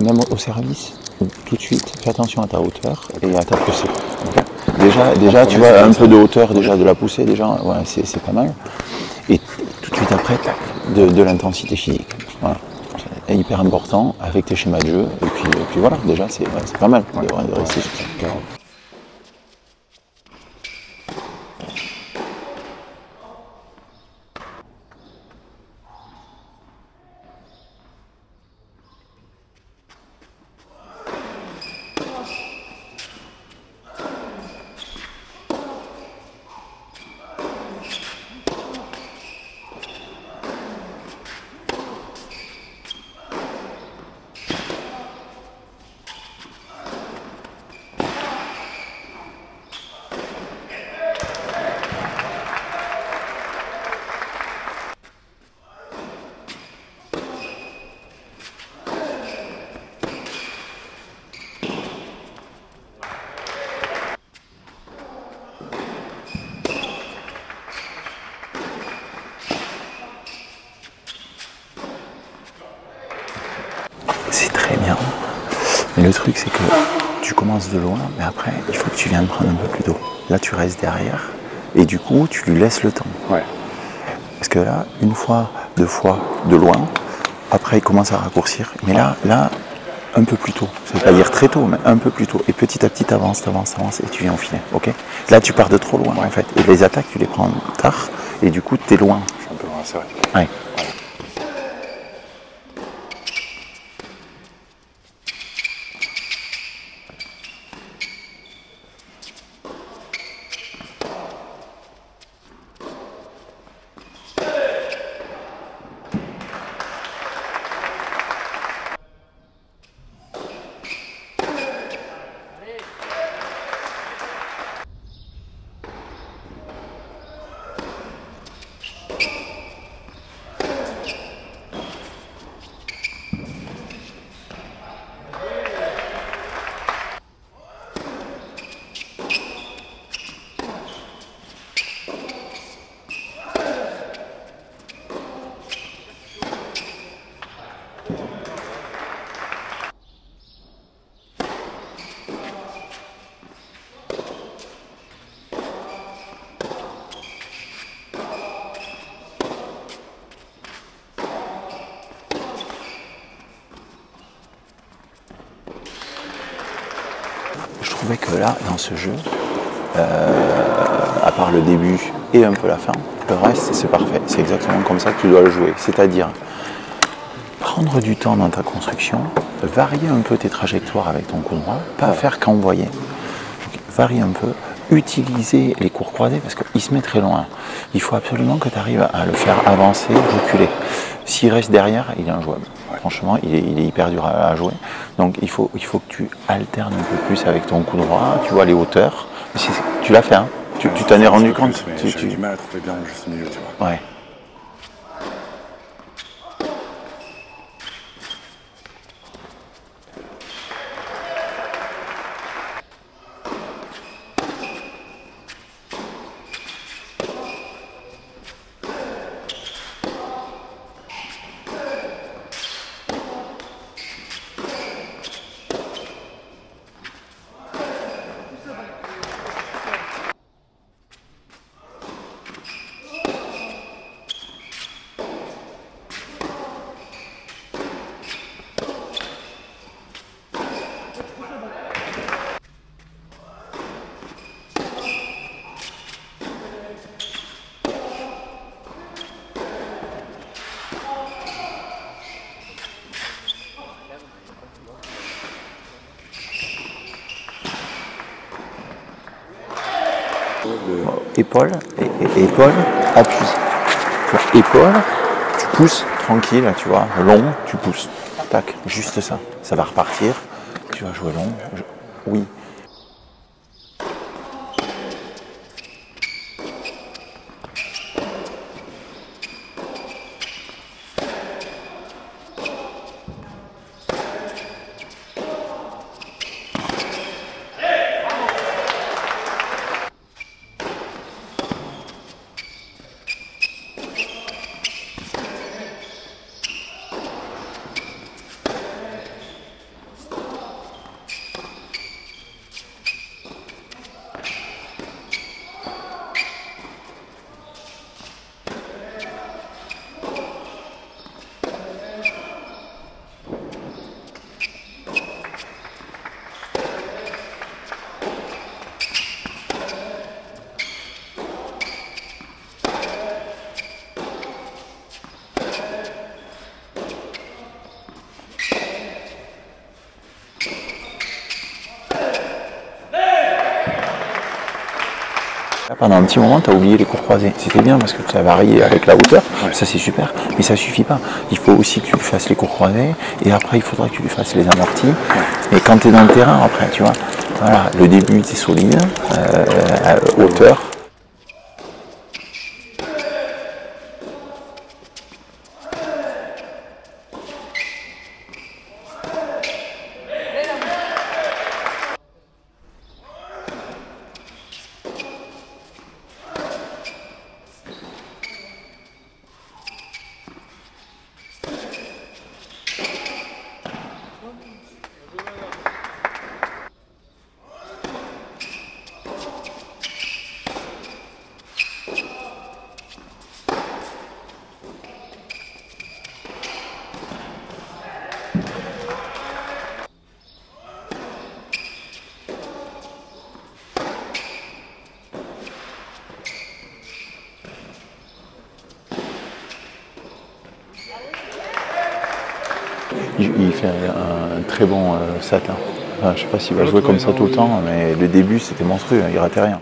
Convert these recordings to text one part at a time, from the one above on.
même au service, tout de suite, fais attention à ta hauteur et à ta poussée. Okay. Déjà tu vois, un peu de hauteur déjà de la poussée, déjà, ouais, c'est pas mal. Et tout de suite après, tac, de l'intensité physique. Voilà. C'est hyper important avec tes schémas de jeu. Et puis voilà, déjà, c'est pas mal de rester sur ça. C'est très bien. Mais le truc, c'est que tu commences de loin, mais après, il faut que tu viennes prendre un peu plus d'eau. Là, tu restes derrière, et du coup, tu lui laisses le temps. Ouais. Parce que là, une fois, deux fois, de loin, après, il commence à raccourcir. Mais là, un peu plus tôt. Ça ne veut pas dire très tôt, mais un peu plus tôt. Et petit à petit, t'avances, et tu viens au filet. Ok. Là, tu pars de trop loin, en fait. Et les attaques, tu les prends tard, et du coup, t'es loin. Je suis un peu loin, c'est vrai. Ouais. Je trouvais que là, dans ce jeu, à part le début et un peu la fin, le reste c'est parfait. C'est exactement comme ça que tu dois le jouer. C'est-à-dire prendre du temps dans ta construction, varier un peu tes trajectoires avec ton coup droit, pas faire qu'envoyer. Varie un peu, utiliser les cours croisés parce qu'il se met très loin. Il faut absolument que tu arrives à le faire avancer, reculer. S'il reste derrière, il est injouable. Franchement, il est hyper dur à jouer. Donc il faut que tu alternes un peu plus avec ton coup droit, tu vois les hauteurs. Tu l'as fait, hein. Tu t'en es rendu compte. J'ai du mal à trouver bien le juste milieu, tu vois. Ouais. Épaule, épaule, appui. Tu vois, épaule, tu pousses, tranquille, tu vois, long, tu pousses. Tac, juste ça. Ça va repartir. Tu vas jouer long. Oui. Pendant un petit moment, tu as oublié les cours croisés. C'était bien parce que tu as varié avec la hauteur, ça c'est super, mais ça suffit pas. Il faut aussi que tu fasses les cours croisés et après il faudra que tu lui fasses les amortis. Et quand tu es dans le terrain, après, tu vois, voilà, le début c'est solide, hauteur. Il fait un très bon satin. Enfin, je ne sais pas s'il va jouer comme ça tout le temps, mais le début c'était monstrueux, il ratait rien.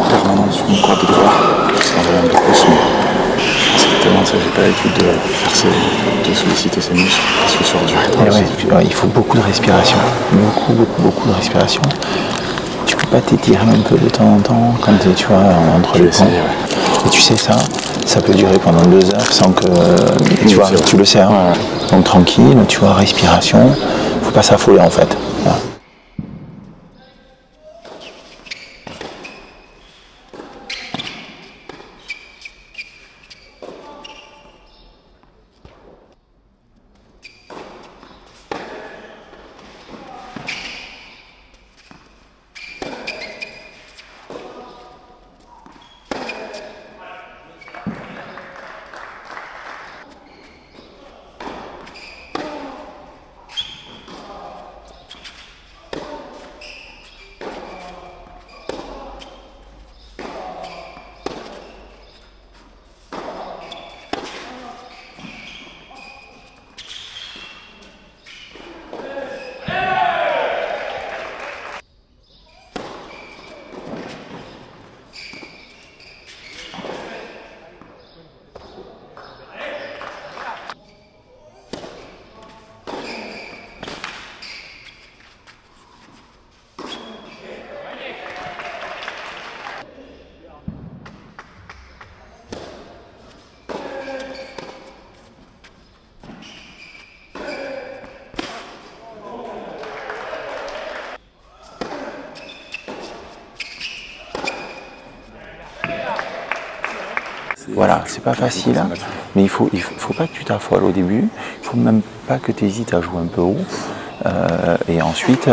Permanent sur mon corps de droit, ça envoie un peu plus, mais je pense que tellement ça, j'ai pas l'habitude de solliciter ces muscles, parce que sur du il faut beaucoup de respiration, beaucoup de respiration. Tu peux pas t'étirer un peu de temps en temps quand tu vois entre les ponts. Et tu sais ça peut durer pendant 2 heures sans que tu vois, tu le sais. Hein. Donc tranquille, tu vois, respiration, faut pas s'affoler en fait. Voilà. Voilà, c'est pas facile, hein, mais il faut pas que tu t'affoles au début, il faut même pas que tu hésites à jouer un peu haut, et ensuite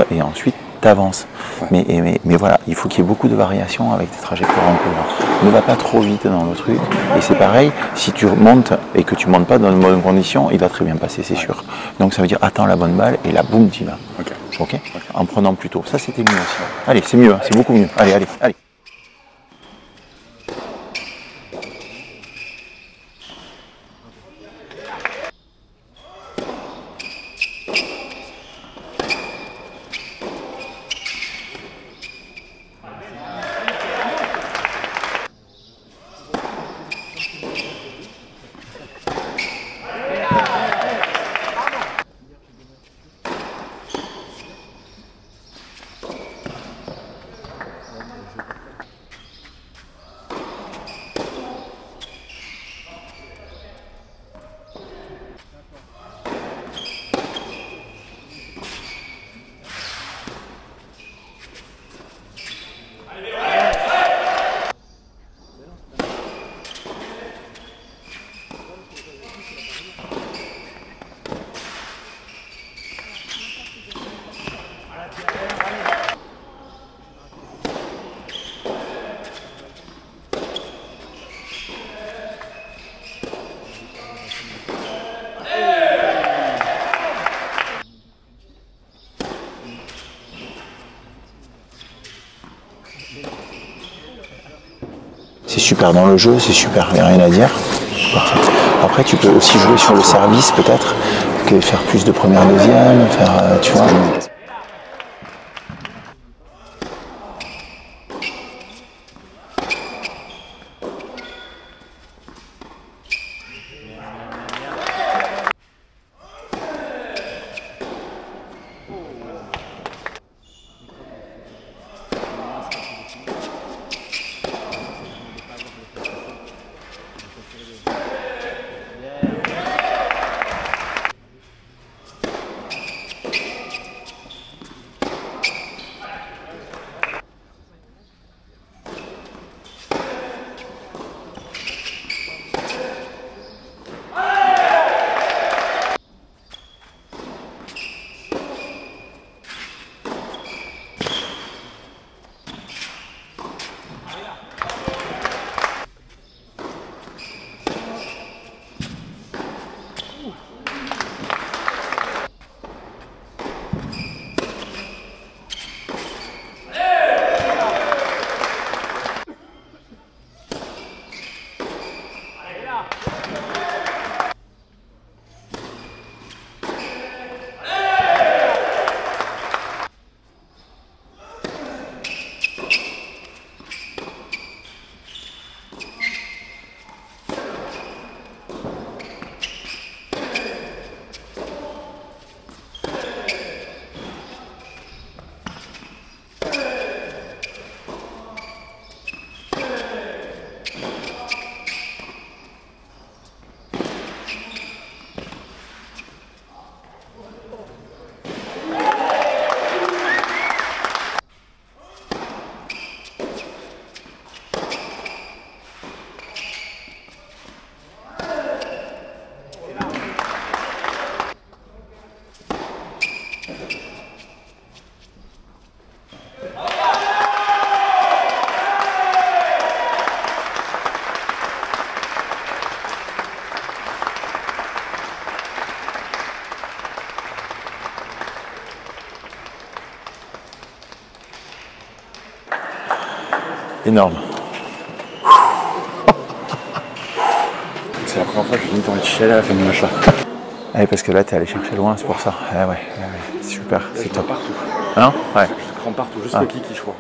t'avances. Ouais. Mais voilà, il faut qu'il y ait beaucoup de variations avec tes trajectoires en courant. Ne va pas trop vite dans le truc, et c'est pareil, si tu montes et que tu montes pas dans de bonnes conditions, il va très bien passer, c'est sûr. Donc ça veut dire attends la bonne balle, et là, boum, tu y vas. Ok. En prenant plus tôt. Ça c'était mieux aussi. Allez, c'est mieux, c'est beaucoup mieux. Allez. super dans le jeu, c'est super, il n'y a rien à dire. Parfait. Après, tu peux aussi jouer sur le service, peut-être, faire plus de première, deuxième, faire, tu vois. Énorme. C'est la première fois que j'ai limite envie de chialer à la fin du match là. Ouais, parce que là, t'es allé chercher loin, c'est pour ça. Ouais, super, c'est top. Partout. Hein? Ouais. Je prends partout, jusqu'au kiki, je crois.